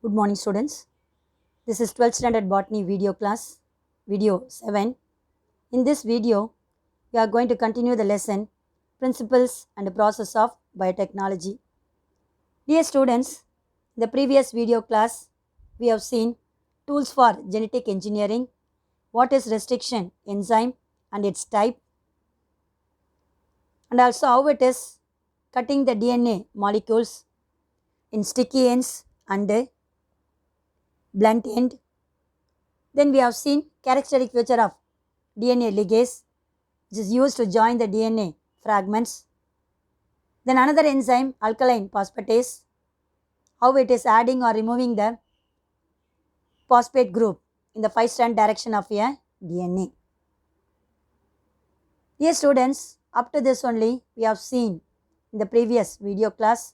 Good morning, students. This is 12th standard botany video class, video 7. In this video, we are going to continue the lesson Principles and Process of Biotechnology. Dear students, in the previous video class, we have seen tools for genetic engineering, what is restriction enzyme and its type, and also how it is cutting the DNA molecules in sticky ends and blunt end. Then we have seen characteristic feature of DNA ligase, which is used to join the DNA fragments. Then another enzyme, alkaline phosphatase, how it is adding or removing the phosphate group in the 5-strand direction of a DNA. Dear students, up to this only we have seen in the previous video class.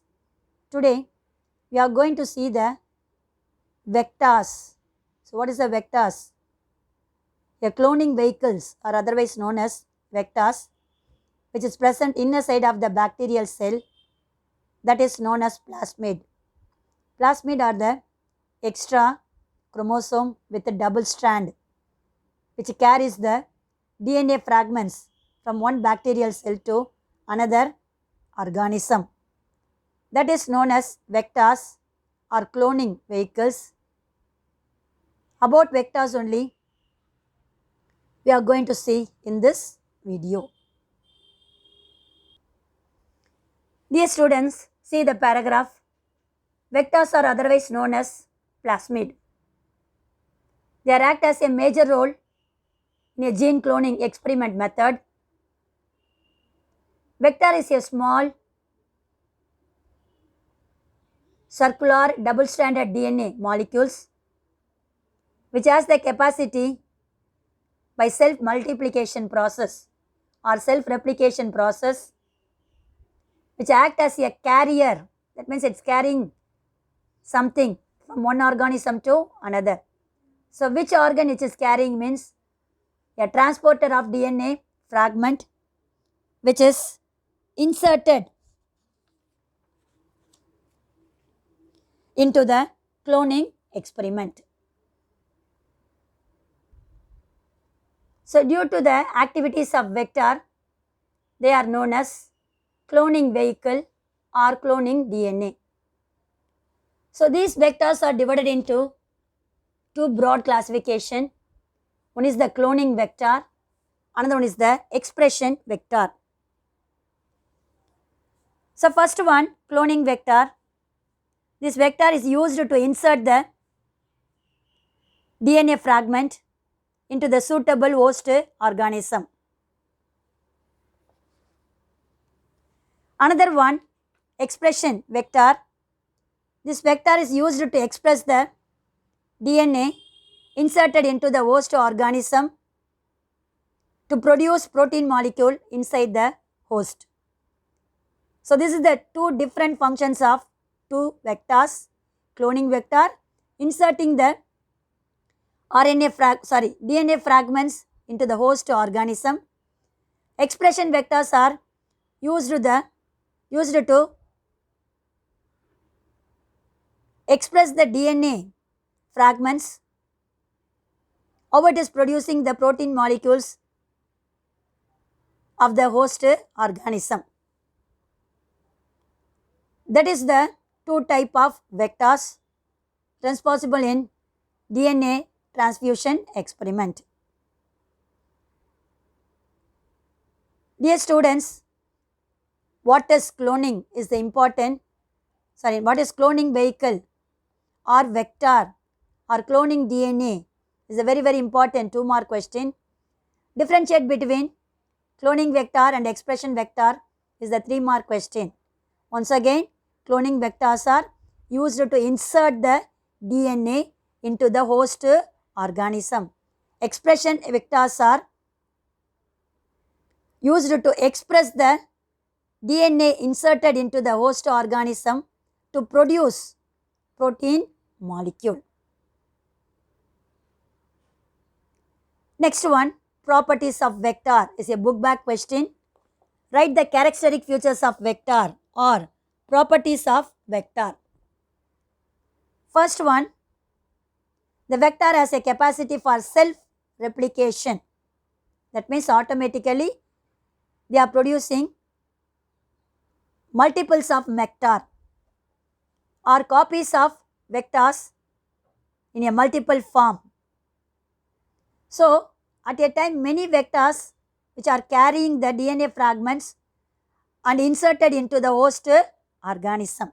Today we are going to see the vectors. So what is the vectors? The cloning vehicles are otherwise known as vectors, which is present inner side of the bacterial cell, that is known as plasmid. Plasmid are the extra chromosome with a double strand, which carries the DNA fragments from one bacterial cell to another organism. That is known as vectors or cloning vehicles. About vectors only we are going to see in this video. Dear students, see the paragraph. Vectors are otherwise known as plasmid. They act as a major role in a gene cloning experiment method. Vector is a small circular double-stranded DNA molecules which has the capacity by self-multiplication process or self-replication process, which act as a carrier. That means it's carrying something from one organism to another. So which organ it is carrying means a transporter of DNA fragment which is inserted into the cloning experiment. So due to the activities of vector, they are known as cloning vehicle or cloning DNA. So these vectors are divided into two broad classification. One is the cloning vector, another one is the expression vector. So first one, cloning vector. This vector is used to insert the DNA fragment into the suitable host organism. Another one, expression vector. This vector is used to express the DNA inserted into the host organism to produce protein molecule inside the host. So this is the two different functions of two vectors. Cloning vector, inserting the DNA fragments into the host organism. Expression vectors are used to express the DNA fragments, how it is producing the protein molecules of the host organism. That is the two type of vectors responsible in DNA transfusion experiment. Dear students, what is cloning is the important, what is cloning vehicle or vector or cloning DNA is a very, very important 2-mark question. Differentiate between cloning vector and expression vector is the 3-mark question. Once again, cloning vectors are used to insert the DNA into the host organism. Expression vectors are used to express the DNA inserted into the host organism to produce protein molecule. Next one, properties of vector is a book back question. Write the characteristic features of vector or properties of vector. First one, the vector has a capacity for self-replication. That means automatically they are producing multiples of vector or copies of vectors in a multiple form. So, at a time many vectors which are carrying the DNA fragments and inserted into the host organism.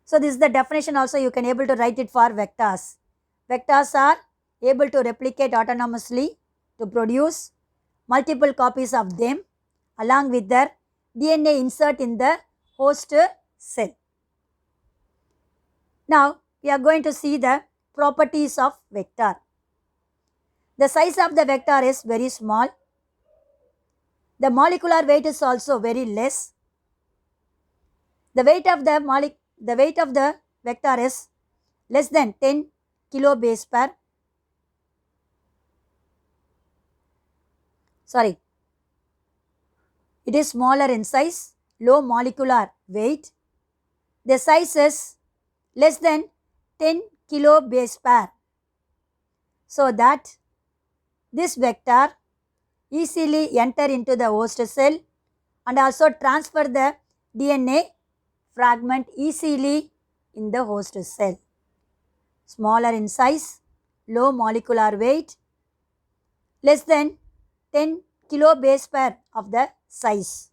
So, this is the definition also you can able to write it for vectors. Vectors are able to replicate autonomously to produce multiple copies of them along with their DNA insert in the host cell. Now, we are going to see the properties of vector. The size of the vector is very small. The molecular weight is also very less. The weight of the vector is less than 10 kilobase per. It is smaller in size, low molecular weight. The size is less than 10 kilobase per. So that this vector easily enter into the host cell and also transfer the DNA fragment easily in the host cell. Smaller in size, low molecular weight, less than 10 kilobase per of the size.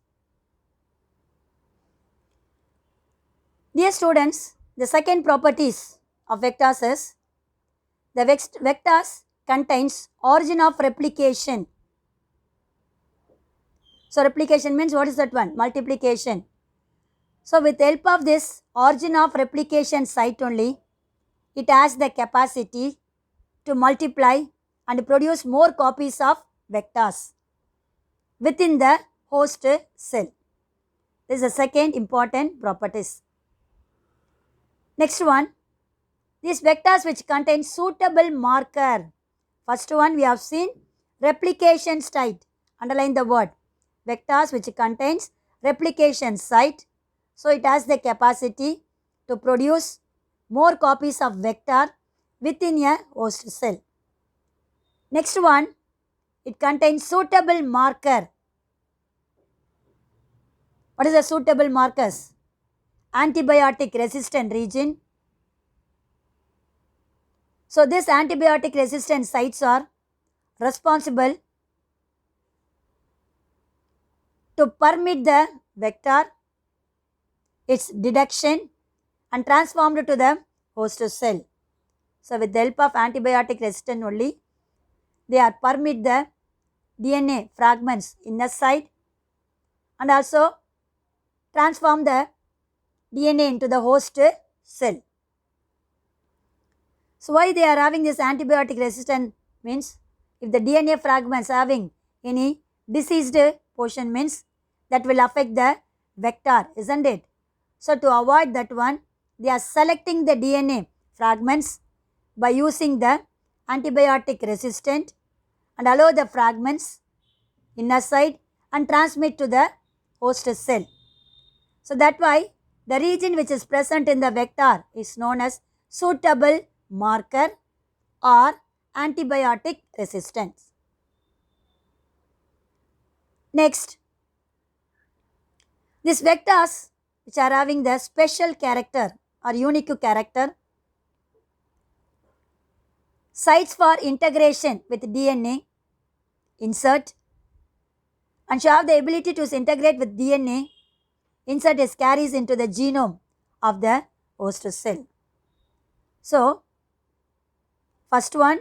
Dear students, the second properties of vectors is the vectors contains origin of replication. So replication means what is that one? Multiplication. So with the help of this origin of replication site only, it has the capacity to multiply and produce more copies of vectors within the host cell. This is the second important properties. Next one, these vectors which contain suitable marker. First one we have seen replication site. Underline the word. Vectors which contains replication site. So it has the capacity to produce more copies of vector within a host cell. Next one, it contains suitable marker. What is the suitable markers? Antibiotic resistant region. So this antibiotic resistant sites are responsible to permit the vector, its deduction and transformed to the host cell. So with the help of antibiotic resistant only, they are permit the DNA fragments inner side and also transform the DNA into the host cell. So why they are having this antibiotic resistant means if the DNA fragments having any diseased portion means that will affect the vector, isn't it? So to avoid that one, they are selecting the DNA fragments by using the antibiotic resistant and allow the fragments inner side and transmit to the host cell. So that's why the region which is present in the vector is known as suitable marker or antibiotic resistance. Next, these vectors which are having the special character or unique character, sites for integration with DNA insert and should have the ability to integrate with DNA insert is carries into the genome of the host cell. So, first one,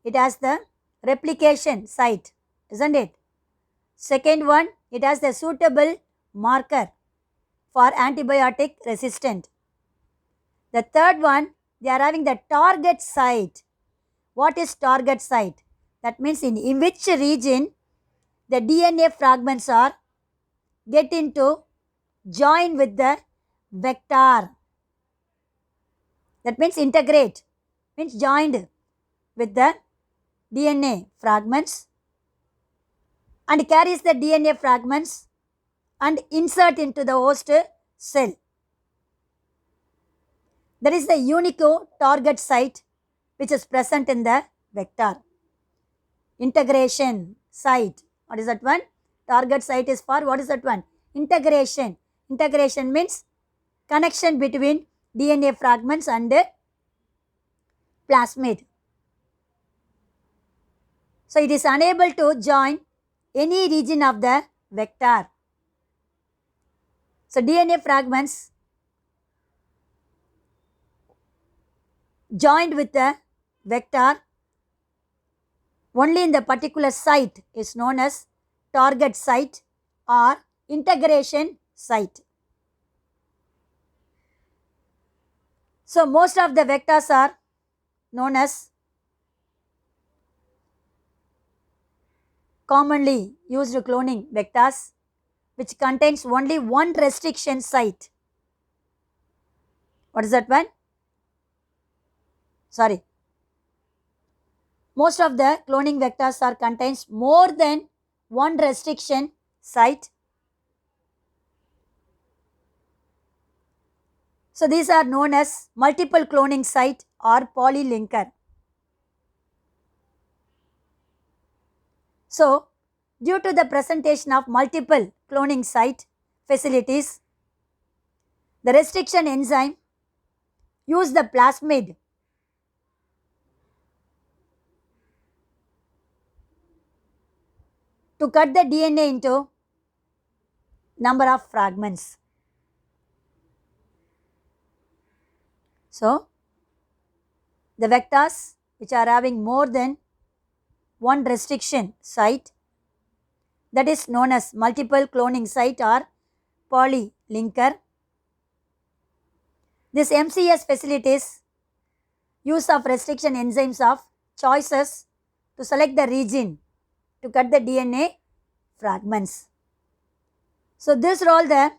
it has the replication site, isn't it? Second one, it has the suitable marker for antibiotic resistant. The third one, they are having the target site. What is target site? That means in which region the DNA fragments are getting to join with the vector. That means integrate, means joined with the DNA fragments and carries the DNA fragments and insert into the host cell. That is the unique target site which is present in the vector. Integration site. What is that one? Target site is for what is that one? Integration. Integration means connection between DNA fragments and plasmid. So it is unable to join any region of the vector. So DNA fragments joined with the vector only in the particular site is known as target site or integration site. So most of the vectors are known as commonly used cloning vectors which contains only one restriction site. What is that one? Sorry. Most of the cloning vectors are contains more than one restriction site. So these are known as multiple cloning site or polylinker. So due to the presentation of multiple cloning site facilities, the restriction enzyme use the plasmid to cut the DNA into number of fragments. So the vectors which are having more than one restriction site, that is known as multiple cloning site or polylinker. This MCS facilitates use of restriction enzymes of choices to select the region to cut the DNA fragments. So this are all the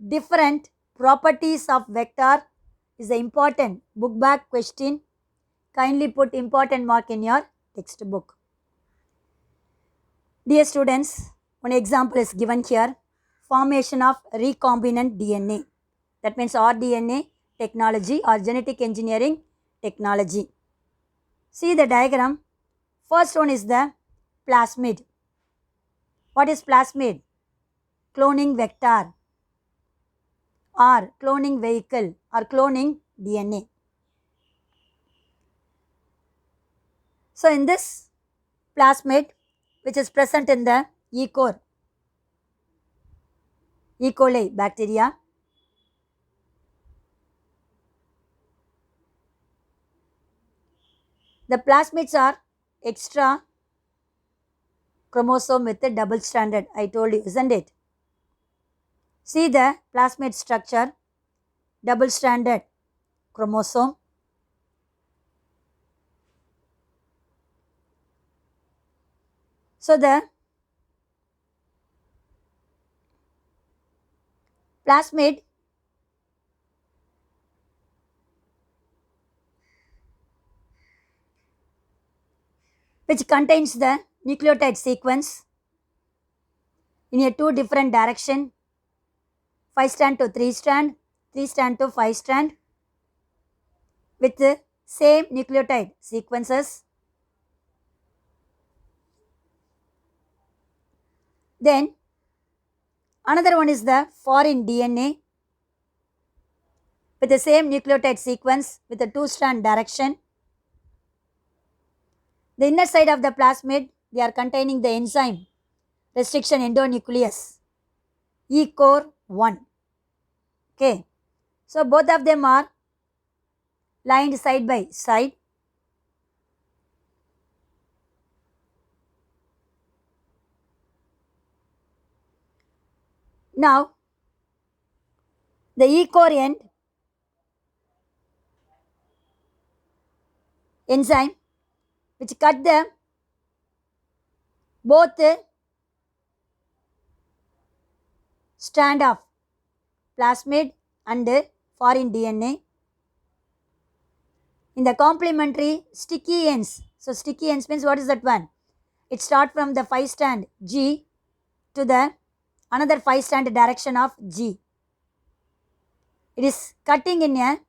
different properties of vector is the important book back question. Kindly put important mark in your textbook. Dear students, one example is given here. Formation of recombinant DNA. That means rDNA technology or genetic engineering technology. See the diagram. First one is the plasmid. What is plasmid? Cloning vector or cloning vehicle or cloning DNA. So in this plasmid which is present in the E. coli bacteria, the plasmids are extra chromosome with a double stranded. I told you, isn't it? See the plasmid structure, double stranded chromosome. So the plasmid which contains the nucleotide sequence in a two different direction, 5 strand to 3 strand, 3 strand to 5 strand with the same nucleotide sequences. Then another one is the foreign DNA with the same nucleotide sequence with a 2 strand direction. The inner side of the plasmid, they are containing the enzyme restriction endonuclease ECOR1. Okay. So both of them are lined side by side. Now the ECOR end enzyme which cut the both strand of plasmid and foreign DNA in the complementary sticky ends. So sticky ends means what is that one? It starts from the 5 strand G to the another 5 strand direction of G. It is cutting in a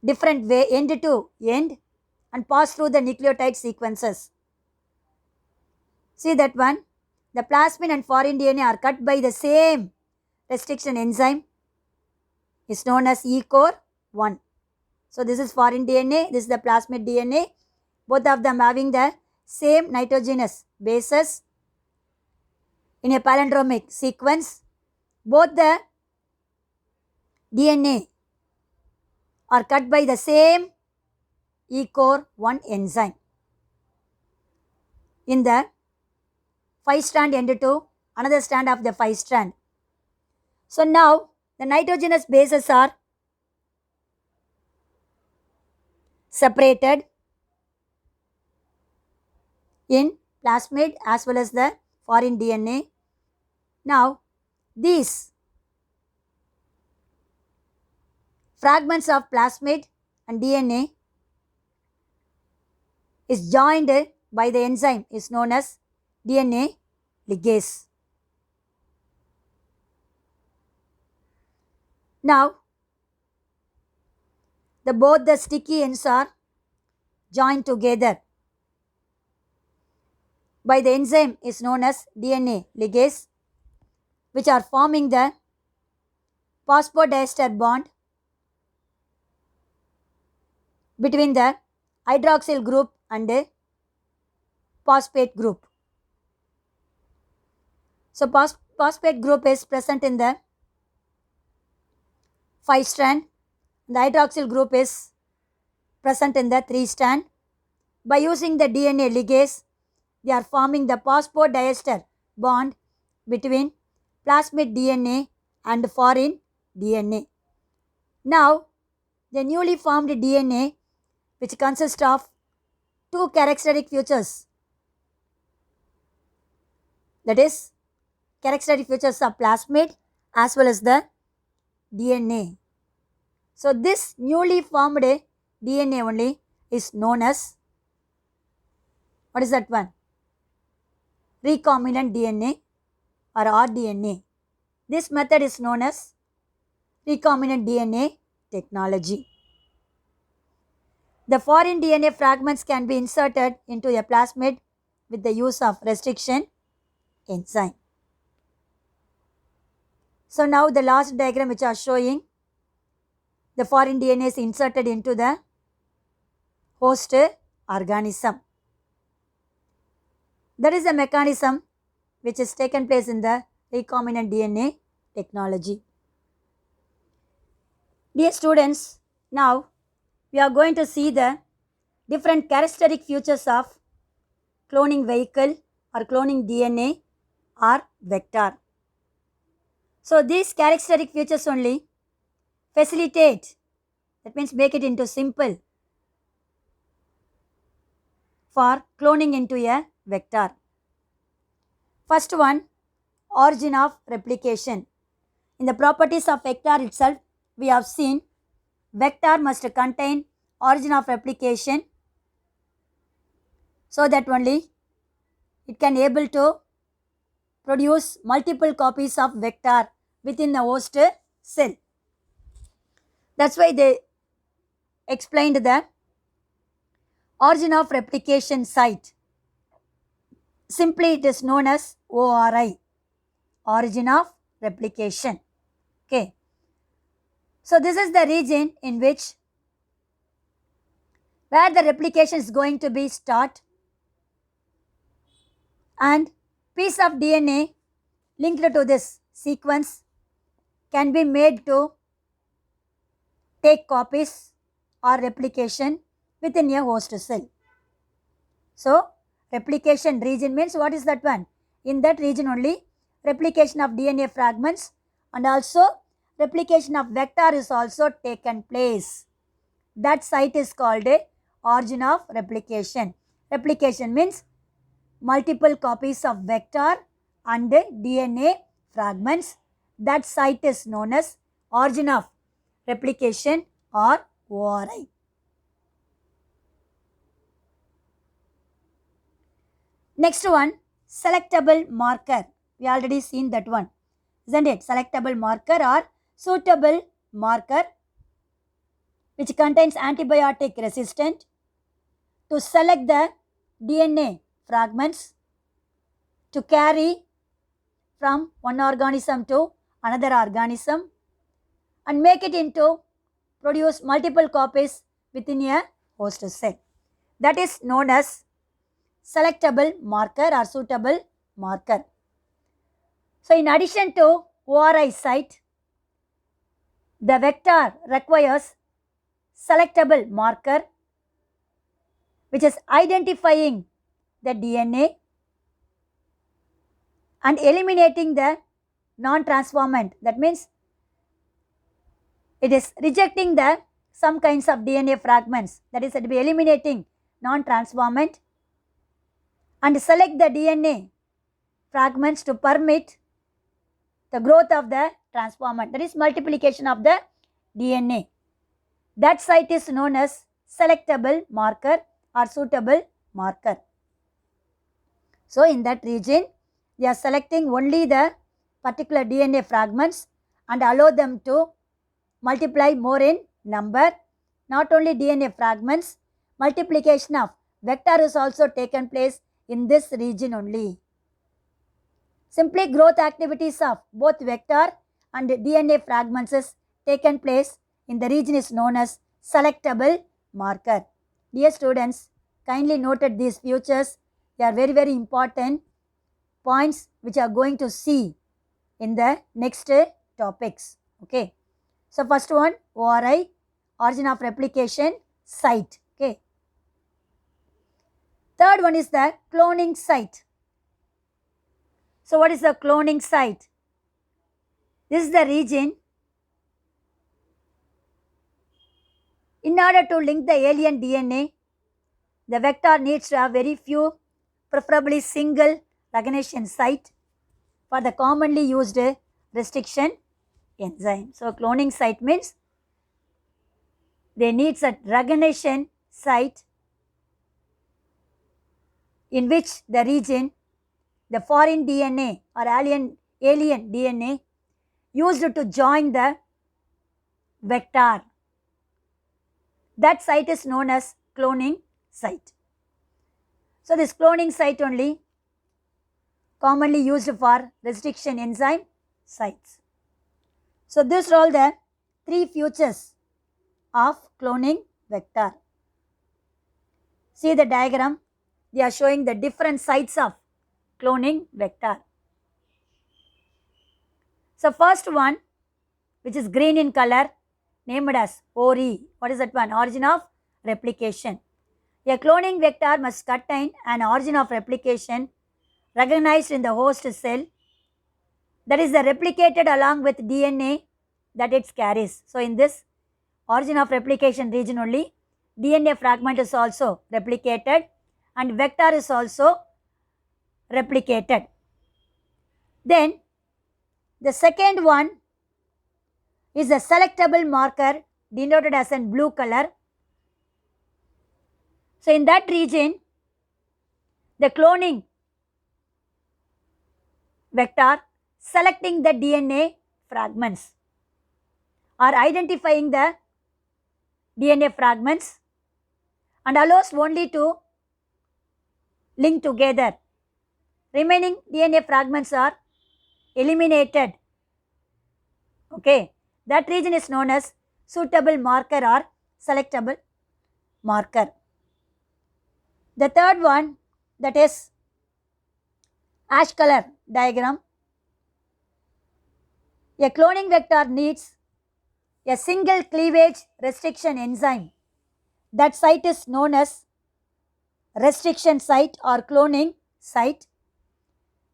different way, end to end, and pass through the nucleotide sequences. See that one? The plasmid and foreign DNA are cut by the same restriction enzyme, is known as ECOR1. So this is foreign DNA, this is the plasmid DNA, both of them having the same nitrogenous bases in a palindromic sequence. Both the DNA are cut by the same ECOR1 enzyme. In the 5 strand end to another strand of the 5 strand. So now the nitrogenous bases are separated in plasmid as well as the foreign DNA. Now these fragments of plasmid and DNA is joined by the enzyme is known as DNA ligase. Now both the sticky ends are joined together by the enzyme is known as DNA ligase, which are forming the phosphodiester bond between the hydroxyl group and the phosphate group. So phosphate group is present in the 5 strand, the hydroxyl group is present in the 3 strand. By using the DNA ligase, they are forming the phosphodiester bond between plasmid DNA and foreign DNA. Now, the newly formed DNA, which consists of 2 characteristic features, that is, characteristic features of plasmid as well as the DNA. So this newly formed DNA only is known as, what is that one? Recombinant DNA or rDNA. This method is known as recombinant DNA technology. The foreign DNA fragments can be inserted into a plasmid with the use of restriction enzyme. So now the last diagram which I are showing, the foreign DNA is inserted into the host organism. That is the mechanism which is taken place in the recombinant DNA technology. Dear students, now we are going to see the different characteristic features of cloning vehicle or cloning DNA or vector. So these characteristic features only facilitate, that means make it into simple for cloning into a vector. First one, origin of replication. In the properties of vector itself, we have seen vector must contain origin of replication so that only it can able to produce multiple copies of vector within the host cell. That's why they explained the origin of replication site. Simply it is known as ORI, origin of replication. Okay. So this is the region in which where the replication is going to be start, and piece of DNA linked to this sequence can be made to take copies or replication within a host cell. So replication region means what is that one? In that region only replication of DNA fragments and also replication of vector is also taken place. That site is called a origin of replication. Replication means multiple copies of vector and DNA fragments. That site is known as origin of replication or ORI. Next one, selectable marker. We already seen that one, isn't it? Selectable marker or suitable marker. which contains antibiotic resistant, to select the DNA fragments to carry from one organism to another organism and make it into produce multiple copies within a host cell. That is known as selectable marker or suitable marker. So in addition to ORI site, the vector requires selectable marker which is identifying the DNA and eliminating the non-transformant. That means it is rejecting the some kinds of DNA fragments, that is, it will be eliminating non-transformant and select the DNA fragments to permit the growth of the transformant, that is multiplication of the DNA. That site is known as selectable marker or suitable marker. So in that region, they are selecting only the particular DNA fragments and allow them to multiply more in number. Not only DNA fragments, multiplication of vector is also taken place in this region only. Simply growth activities of both vector and DNA fragments is taken place in the region is known as selectable marker. Dear students, kindly noted these features. They are very, very important points which are going to see in the next topics. Okay. So first one, ORI, origin of replication site. Okay. Third one is the cloning site. So what is the cloning site? This is the region in order to link the alien DNA, the vector needs to have very few, preferably single recognition site for the commonly used restriction enzyme. So cloning site means they need a recognition site in which the region, the foreign DNA or alien DNA used to join the vector. That site is known as cloning site. So this cloning site only commonly used for restriction enzyme sites. So these are all the three features of cloning vector. See the diagram, they are showing the different sites of cloning vector. So first one, which is green in color, named as ORI. What is that one? Origin of replication. A cloning vector must contain an origin of replication recognized in the host cell, that is replicated along with DNA that it carries. So in this origin of replication region only, DNA fragment is also replicated and vector is also replicated. Then the second one is a selectable marker denoted as in blue color. So in that region, the cloning vector selecting the DNA fragments or identifying the DNA fragments and allows only to link together. Remaining DNA fragments are eliminated. Okay, that region is known as suitable marker or selectable marker. The third one, that is ash color diagram. A cloning vector needs a single cleavage restriction enzyme. That site is known as restriction site or cloning site,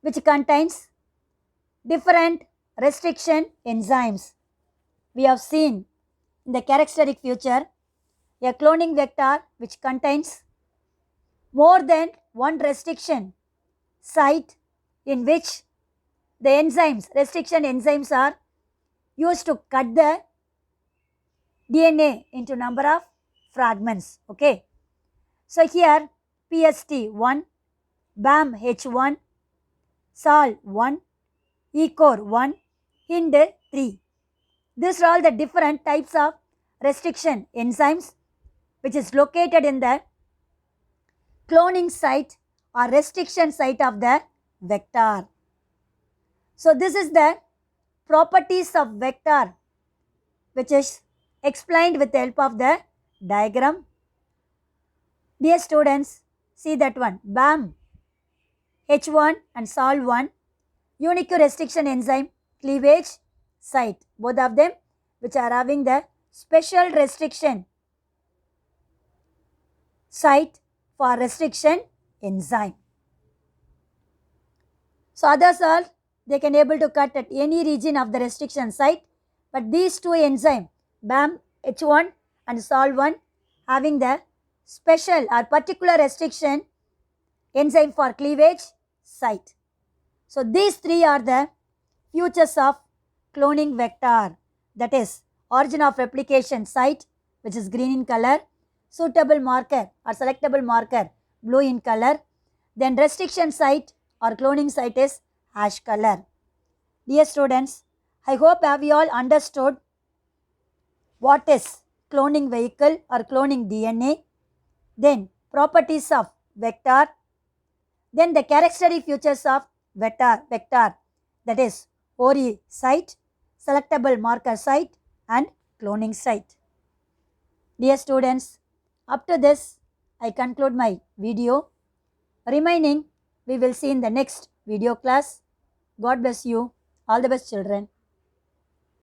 which contains different restriction enzymes. We have seen in the characteristic feature a cloning vector which contains more than one restriction site in which the enzymes, restriction enzymes are used to cut the DNA into number of fragments. Okay. So here PST1, BAMH1, SOL1, ECOR1, HIND3. These are all the different types of restriction enzymes which is located in the cloning site or restriction site of the vector. So this is the properties of vector which is explained with the help of the diagram. Dear students, see that one, BAM, H1 and SOL1, unique restriction enzyme cleavage site, both of them which are having the special restriction site for restriction enzyme. So others are, they can able to cut at any region of the restriction site, but these two enzyme BAM, H1 and SOL1 having the special or particular restriction enzyme for cleavage site. So these three are the features of cloning vector, that is origin of replication site which is green in color, suitable marker or selectable marker blue in color, then restriction site or cloning site is ash color. Dear students, I hope have you all understood what is cloning vehicle or cloning DNA, then properties of vector, then the characteristic features of vector that is ORI site, selectable marker site and cloning site. Dear students, up to this I conclude my video. Remaining we will see in the next video class. God bless you. All the best children.